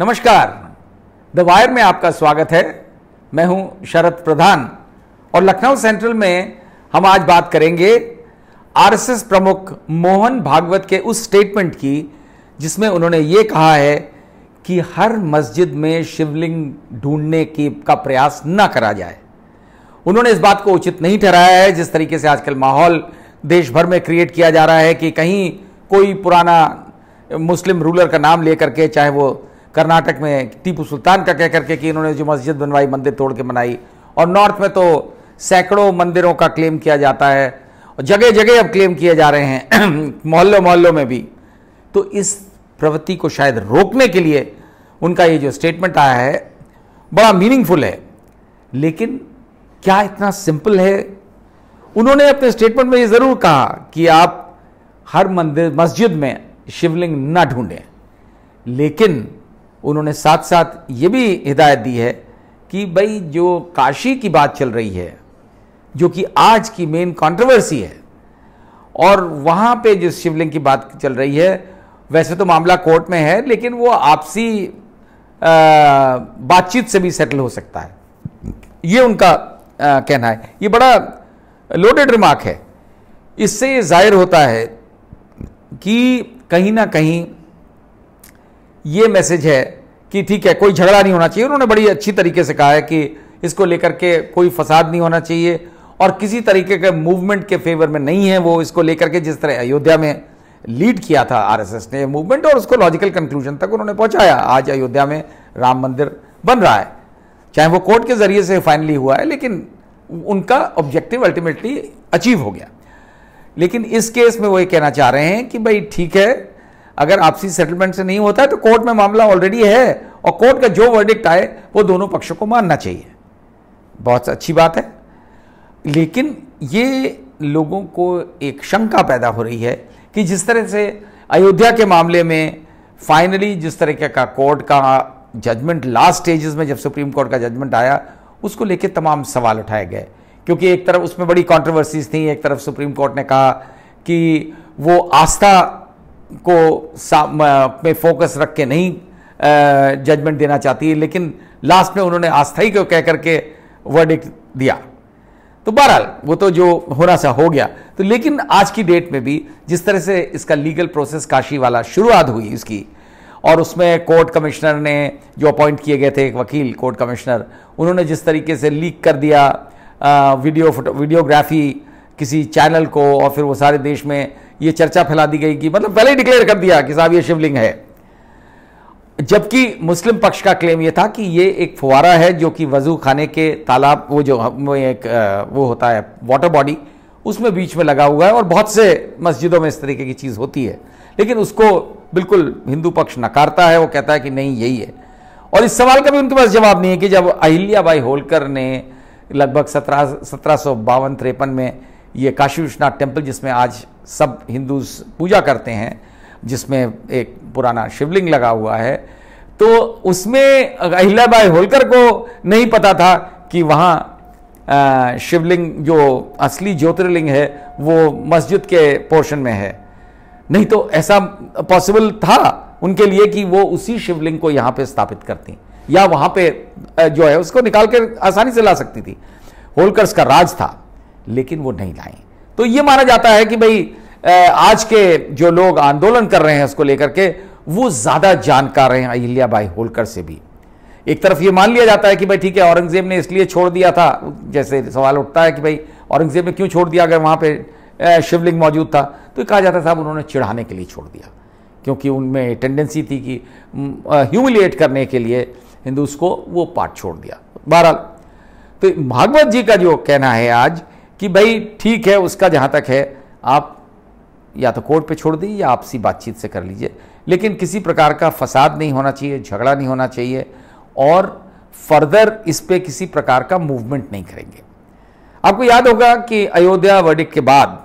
नमस्कार, the wire में आपका स्वागत है। मैं हूं शरद प्रधान और लखनऊ सेंट्रल में हम आज बात करेंगे आरएसएस प्रमुख मोहन भागवत के उस स्टेटमेंट की जिसमें उन्होंने ये कहा है कि हर मस्जिद में शिवलिंग ढूंढने का प्रयास न करा जाए। उन्होंने इस बात को उचित नहीं ठहराया है जिस तरीके से आजकल माहौल देश भर में क्रिएट किया जा रहा है कि कहीं कोई पुराना मुस्लिम रूलर का नाम लेकर के, चाहे वो कर्नाटक में टीपू सुल्तान का कह करके कि इन्होंने जो मस्जिद बनवाई मंदिर तोड़ के बनाई, और नॉर्थ में तो सैकड़ों मंदिरों का क्लेम किया जाता है और जगह जगह अब क्लेम किए जा रहे हैं मोहल्लों मोहल्लों में भी। तो इस प्रवृत्ति को शायद रोकने के लिए उनका ये जो स्टेटमेंट आया है बड़ा मीनिंगफुल है। लेकिन क्या इतना सिंपल है? उन्होंने अपने स्टेटमेंट में ये जरूर कहा कि आप हर मस्जिद में शिवलिंग न ढूंढें, लेकिन उन्होंने साथ साथ ये भी हिदायत दी है कि भाई जो काशी की बात चल रही है, जो कि आज की मेन कंट्रोवर्सी है, और वहां पे जिस शिवलिंग की बात चल रही है, वैसे तो मामला कोर्ट में है लेकिन वो आपसी बातचीत से भी सेटल हो सकता है, ये उनका कहना है। ये बड़ा लोडेड रिमार्क है। इससे ये जाहिर होता है कि कहीं ना कहीं ये मैसेज है कि ठीक है, कोई झगड़ा नहीं होना चाहिए। उन्होंने बड़ी अच्छी तरीके से कहा है कि इसको लेकर के कोई फसाद नहीं होना चाहिए और किसी तरीके के मूवमेंट के फेवर में नहीं है वो। इसको लेकर के जिस तरह अयोध्या में लीड किया था आरएसएस ने मूवमेंट और उसको लॉजिकल कंक्लूजन तक उन्होंने पहुंचाया। आज अयोध्या में राम मंदिर बन रहा है, चाहे वो कोर्ट के जरिए से फाइनली हुआ है, लेकिन उनका ऑब्जेक्टिव अल्टीमेटली अचीव हो गया। लेकिन इस केस में वो ये कहना चाह रहे हैं कि भाई ठीक है, अगर आपसी सेटलमेंट से नहीं होता है तो कोर्ट में मामला ऑलरेडी है और कोर्ट का जो वर्डिक्ट आए वो दोनों पक्षों को मानना चाहिए। बहुत अच्छी बात है। लेकिन ये लोगों को एक शंका पैदा हो रही है कि जिस तरह से अयोध्या के मामले में फाइनली जिस तरीके का कोर्ट का जजमेंट लास्ट स्टेजेस में जब सुप्रीम कोर्ट का जजमेंट आया, उसको लेकर तमाम सवाल उठाए गए, क्योंकि एक तरफ उसमें बड़ी कंट्रोवर्सीज थी। एक तरफ सुप्रीम कोर्ट ने कहा कि वो आस्था को में फोकस रख के नहीं जजमेंट देना चाहती है, लेकिन लास्ट में उन्होंने आस्था ही को कह करके वर्डिक्ट दिया। तो बहरहाल वो तो जो होना सा हो गया। तो लेकिन आज की डेट में भी जिस तरह से इसका लीगल प्रोसेस काशी वाला शुरुआत हुई इसकी, और उसमें कोर्ट कमिश्नर ने जो अपॉइंट किए गए थे, एक वकील कोर्ट कमिश्नर, उन्होंने जिस तरीके से लीक कर दिया वीडियोग्राफी किसी चैनल को, और फिर वो सारे देश में ये चर्चा फैला दी गई कि मतलब पहले ही डिक्लेयर कर दिया कि साहब ये शिवलिंग है। जबकि मुस्लिम पक्ष का क्लेम ये था कि ये एक फुवारा है जो कि वजू खाने के तालाब, वो जो एक वो होता है वाटर बॉडी, उसमें बीच में लगा हुआ है, और बहुत से मस्जिदों में इस तरीके की चीज़ होती है। लेकिन उसको बिल्कुल हिंदू पक्ष नकारता है, वो कहता है कि नहीं यही है। और इस सवाल का भी उनके पास जवाब नहीं है कि जब अहिल्याबाई होलकर ने लगभग 1752-53 में ये काशी विश्वनाथ टेम्पल, जिसमें आज सब हिंदू पूजा करते हैं, जिसमें एक पुराना शिवलिंग लगा हुआ है, तो उसमें अहिल्याबाई होलकर को नहीं पता था कि वहाँ शिवलिंग जो असली ज्योतिर्लिंग है वो मस्जिद के पोर्शन में है। नहीं तो ऐसा पॉसिबल था उनके लिए कि वो उसी शिवलिंग को यहाँ पे स्थापित करती, या वहाँ पे जो है उसको निकाल कर आसानी से ला सकती थी। होलकर्स का राज था, लेकिन वो नहीं लाई। तो ये माना जाता है कि भाई आज के जो लोग आंदोलन कर रहे हैं उसको लेकर के, वो ज्यादा जानकार हैं अहिल्याबाई होलकर से भी। एक तरफ ये मान लिया जाता है कि भाई ठीक है, औरंगजेब ने इसलिए छोड़ दिया था, जैसे सवाल उठता है कि भाई औरंगजेब ने क्यों छोड़ दिया अगर वहां पे शिवलिंग मौजूद था, तो कहा जाता साहब उन्होंने चिढ़ाने के लिए छोड़ दिया, क्योंकि उनमें टेंडेंसी थी कि ह्यूमिलिएट करने के लिए हिंदूज को वो पार्ट छोड़ दिया। बहरहाल तो भागवत जी का जो कहना है आज कि भाई ठीक है, उसका जहां तक है आप या तो कोर्ट पे छोड़ दी या आपसी बातचीत से कर लीजिए, लेकिन किसी प्रकार का फसाद नहीं होना चाहिए, झगड़ा नहीं होना चाहिए, और फर्दर इस पे किसी प्रकार का मूवमेंट नहीं करेंगे। आपको याद होगा कि अयोध्या वर्डिक्ट के बाद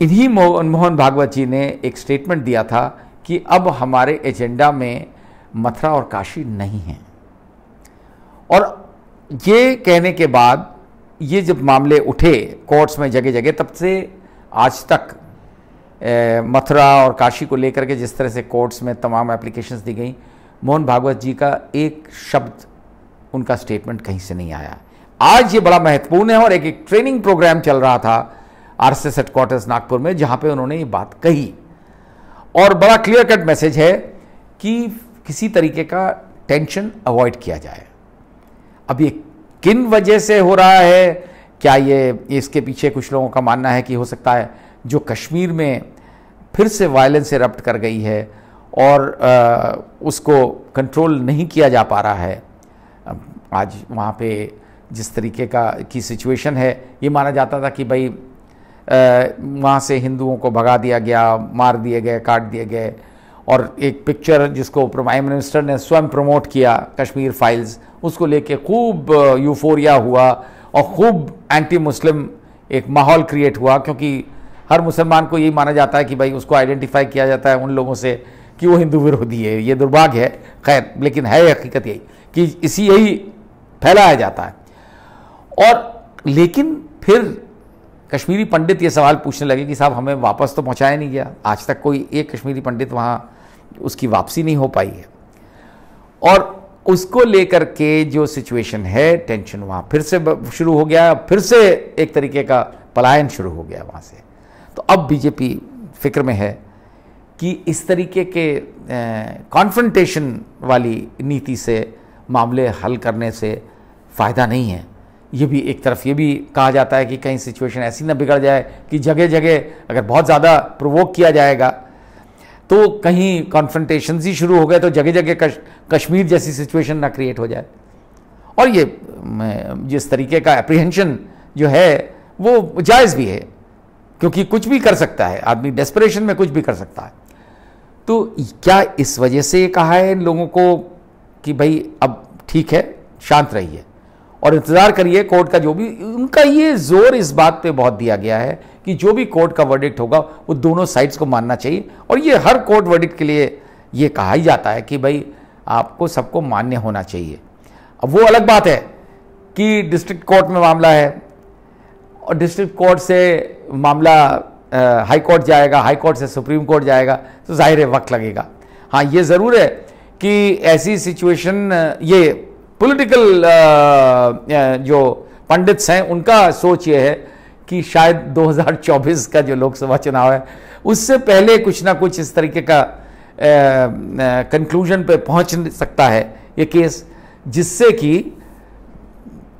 इन्हीं मोहन भागवत जी ने एक स्टेटमेंट दिया था कि अब हमारे एजेंडा में मथुरा और काशी नहीं है। और ये कहने के बाद ये जब मामले उठे कोर्ट्स में जगह जगह, तब से आज तक मथुरा और काशी को लेकर के जिस तरह से कोर्ट्स में तमाम एप्लीकेशंस दी गई, मोहन भागवत जी का एक शब्द उनका स्टेटमेंट कहीं से नहीं आया। आज ये बड़ा महत्वपूर्ण है और एक ट्रेनिंग प्रोग्राम चल रहा था आरएसएस हेडक्वार्टर्स नागपुर में, जहां पे उन्होंने ये बात कही और बड़ा क्लियर कट मैसेज है कि किसी तरीके का टेंशन अवॉइड किया जाए। अब ये किन वजह से हो रहा है, क्या ये इसके पीछे कुछ लोगों का मानना है कि हो सकता है जो कश्मीर में फिर से वायलेंस इरप्ट कर गई है और उसको कंट्रोल नहीं किया जा पा रहा है। आज वहाँ पे जिस तरीके की सिचुएशन है, ये माना जाता था कि भाई वहाँ से हिंदुओं को भगा दिया गया, मार दिए गए, काट दिए गए, और एक पिक्चर जिसको प्राइम मिनिस्टर ने स्वयं प्रमोट किया, कश्मीर फाइल्स, उसको लेके खूब यूफोरिया हुआ और खूब एंटी मुस्लिम एक माहौल क्रिएट हुआ, क्योंकि हर मुसलमान को यही माना जाता है कि भाई उसको आइडेंटिफाई किया जाता है उन लोगों से कि वो हिंदू विरोधी है। ये दुर्भाग्य है, खैर, लेकिन है हकीकत यही कि यही फैलाया जाता है। और लेकिन फिर कश्मीरी पंडित ये सवाल पूछने लगे कि साहब हमें वापस तो पहुंचाया नहीं गया, आज तक कोई एक कश्मीरी पंडित वहाँ उसकी वापसी नहीं हो पाई है। और उसको लेकर के जो सिचुएशन है, टेंशन वहाँ फिर से शुरू हो गया, फिर से एक तरीके का पलायन शुरू हो गया वहाँ से। तो अब बीजेपी फिक्र में है कि इस तरीके के कॉन्फ्रंटेशन वाली नीति से मामले हल करने से फ़ायदा नहीं है। ये भी एक तरफ ये भी कहा जाता है कि कहीं सिचुएशन ऐसी ना बिगड़ जाए कि जगह जगह अगर बहुत ज़्यादा प्रोवोक किया जाएगा तो कहीं कॉन्फ्रंटेशंस ही शुरू हो गए तो जगह जगह कश्मीर जैसी सिचुएशन ना क्रिएट हो जाए। और ये जिस तरीके का एप्रीहेंशन जो है वो जायज़ भी है, क्योंकि कुछ भी कर सकता है आदमी, डेस्परेशन में कुछ भी कर सकता है। तो क्या इस वजह से ये कहा है इन लोगों को कि भाई अब ठीक है, शांत रहिए और इंतज़ार करिए कोर्ट का, जो भी उनका ये जोर इस बात पे बहुत दिया गया है कि जो भी कोर्ट का वर्डिक्ट होगा वो दोनों साइड्स को मानना चाहिए। और ये हर कोर्ट वर्डिक्ट के लिए ये कहा ही जाता है कि भाई आपको सबको मान्य होना चाहिए। अब वो अलग बात है कि डिस्ट्रिक्ट कोर्ट में मामला है और डिस्ट्रिक्ट कोर्ट से मामला हाई कोर्ट जाएगा, हाई कोर्ट से सुप्रीम कोर्ट जाएगा, तो जाहिर है वक्त लगेगा। हाँ, ये ज़रूर है कि ऐसी सिचुएशन, ये पॉलिटिकल जो पंडित्स हैं उनका सोच ये है कि शायद 2024 का जो लोकसभा चुनाव है उससे पहले कुछ ना कुछ इस तरीके का कंक्लूजन पे पहुंच सकता है ये केस, जिससे कि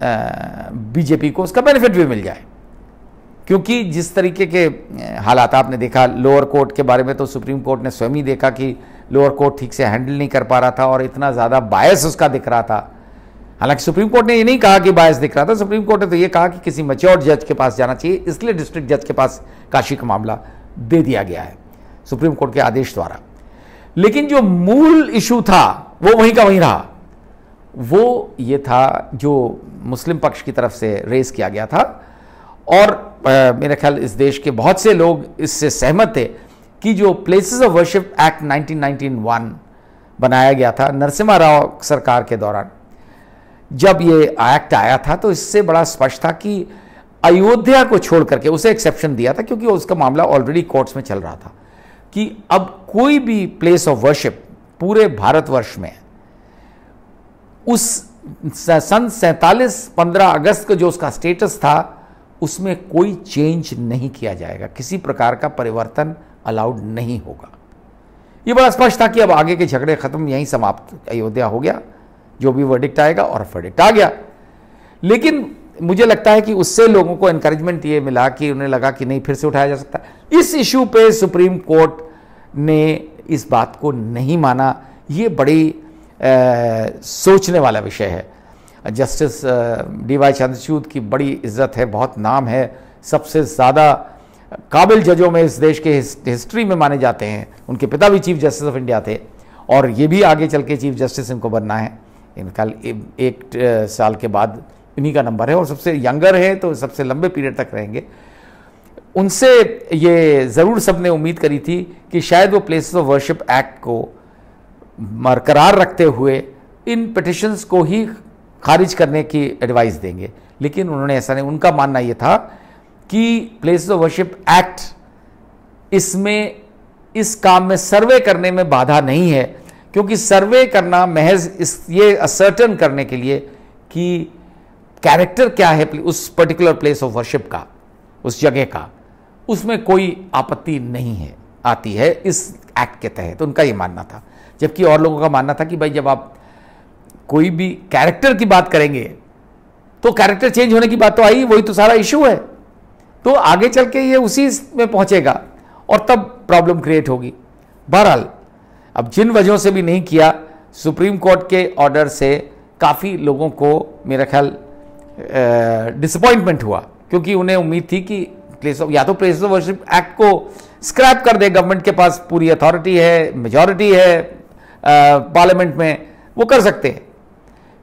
बीजेपी को उसका बेनिफिट भी मिल जाए। क्योंकि जिस तरीके के हालात आपने देखा, लोअर कोर्ट के बारे में तो सुप्रीम कोर्ट ने स्वयं ही देखा कि लोअर कोर्ट ठीक से हैंडल नहीं कर पा रहा था और इतना ज़्यादा बायस उसका दिख रहा था। हालांकि सुप्रीम कोर्ट ने ये नहीं कहा कि बायस दिख रहा था, सुप्रीम कोर्ट ने तो ये कहा कि किसी मैच्योर जज के पास जाना चाहिए, इसलिए डिस्ट्रिक्ट जज के पास काशी का मामला दे दिया गया है सुप्रीम कोर्ट के आदेश द्वारा। लेकिन जो मूल इशू था वो वहीं का वहीं रहा। वो ये था जो मुस्लिम पक्ष की तरफ से रेज किया गया था और मेरे ख्याल इस देश के बहुत से लोग इससे सहमत थे कि जो प्लेसेस ऑफ वर्शिप एक्ट 1991 बनाया गया था नरसिम्हा राव सरकार के दौरान, जब ये एक्ट आया था तो इससे बड़ा स्पष्ट था कि अयोध्या को छोड़ करके उसे एक्सेप्शन दिया था, क्योंकि उसका मामला ऑलरेडी कोर्ट्स में चल रहा था कि अब कोई भी प्लेस ऑफ वर्शिप पूरे भारतवर्ष में उस सन 47 15 अगस्त को जो उसका स्टेटस था उसमें कोई चेंज नहीं किया जाएगा, किसी प्रकार का परिवर्तन अलाउड नहीं होगा। ये बड़ा स्पष्ट था कि अब आगे के झगड़े खत्म, यहीं समाप्त, अयोध्या हो गया, जो भी वर्डिक्ट आएगा और वर्डिक्ट आ गया। लेकिन मुझे लगता है कि उससे लोगों को एनकरेजमेंट ये मिला कि उन्हें लगा कि नहीं, फिर से उठाया जा सकता है। इस इशू पे सुप्रीम कोर्ट ने इस बात को नहीं माना। ये बड़ी सोचने वाला विषय है। Justice D.Y.. चंद्रचूड़ की बड़ी इज्जत है, बहुत नाम है, सबसे ज़्यादा काबिल जजों में इस देश के हिस्ट्री में माने जाते हैं। उनके पिता भी चीफ जस्टिस ऑफ इंडिया थे और ये भी आगे चल के चीफ जस्टिस इनको बनना है। इनका एक साल के बाद इन्हीं का नंबर है और सबसे यंगर है तो सबसे लंबे पीरियड तक रहेंगे। उनसे ये ज़रूर सबने उम्मीद करी थी कि शायद वो प्लेसेस ऑफ वर्शिप एक्ट को बरकरार रखते हुए इन पिटिशंस को ही खारिज करने की एडवाइस देंगे, लेकिन उन्होंने ऐसा नहीं। उनका मानना ये था कि प्लेसेस ऑफ वर्शिप एक्ट इसमें इस काम में सर्वे करने में बाधा नहीं है, क्योंकि सर्वे करना महज ये असर्टन करने के लिए कि कैरेक्टर क्या है उस पर्टिकुलर प्लेस ऑफ वर्शिप का, उस जगह का, उसमें कोई आपत्ति नहीं है आती है इस एक्ट के तहत। उनका ये मानना था। जबकि और लोगों का मानना था कि भाई जब आप कोई भी कैरेक्टर की बात करेंगे तो कैरेक्टर चेंज होने की बात तो आई, वही तो सारा इशू है, तो आगे चल के ये उसी में पहुंचेगा और तब प्रॉब्लम क्रिएट होगी। बहरहाल अब जिन वजहों से भी नहीं किया, सुप्रीम कोर्ट के ऑर्डर से काफ़ी लोगों को मेरा ख्याल डिसअपॉइंटमेंट हुआ, क्योंकि उन्हें उम्मीद थी कि या तो प्लेस ऑफ वर्शिप एक्ट को स्क्रैप कर दे, गवर्नमेंट के पास पूरी अथॉरिटी है, मेजॉरिटी है पार्लियामेंट में, वो कर सकते हैं,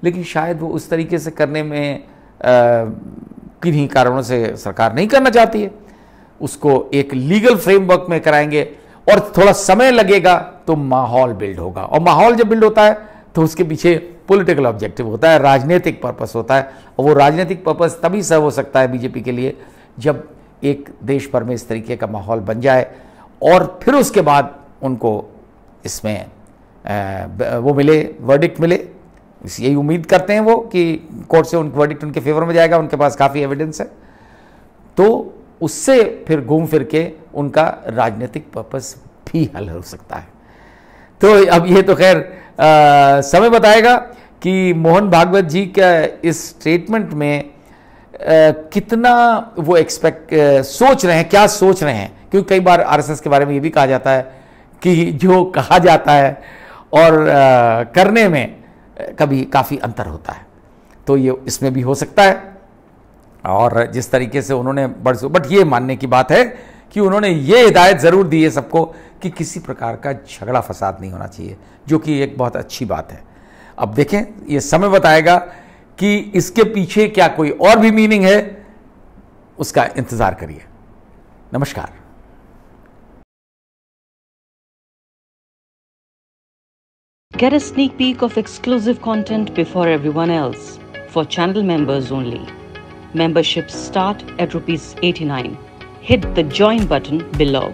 लेकिन शायद वो उस तरीके से करने में किन्हीं कारणों से सरकार नहीं करना चाहती है। उसको एक लीगल फ्रेमवर्क में कराएंगे और थोड़ा समय लगेगा तो माहौल बिल्ड होगा, और माहौल जब बिल्ड होता है तो उसके पीछे पॉलिटिकल ऑब्जेक्टिव होता है, राजनीतिक पर्पस होता है, और वो राजनीतिक पर्पस तभी सर्व हो सकता है बीजेपी के लिए जब एक देश भर में इस तरीके का माहौल बन जाए, और फिर उसके बाद उनको इसमें वो मिले, वर्डिक्ट मिले। यही उम्मीद करते हैं वो कि कोर्ट से उनका वर्डिक्ट उनके फेवर में जाएगा, उनके पास काफ़ी एविडेंस है, तो उससे फिर घूम फिर के उनका राजनीतिक पर्पस भी हल हो सकता है। तो अब ये तो खैर समय बताएगा कि मोहन भागवत जी का इस स्टेटमेंट में कितना वो सोच रहे हैं, क्या सोच रहे हैं, क्योंकि कई बार आरएसएस के बारे में ये भी कहा जाता है कि जो कहा जाता है और करने में कभी काफ़ी अंतर होता है, तो ये इसमें भी हो सकता है। और जिस तरीके से उन्होंने बट ये मानने की बात है कि उन्होंने ये हिदायत ज़रूर दी है सबको कि किसी प्रकार का झगड़ा फसाद नहीं होना चाहिए, जो कि एक बहुत अच्छी बात है। अब देखें, ये समय बताएगा कि इसके पीछे क्या कोई और भी मीनिंग है, उसका इंतजार करिए। नमस्कार। Get a sneak peek of exclusive content before everyone else. For channel members only. Memberships start at ₹89. Hit the join button below.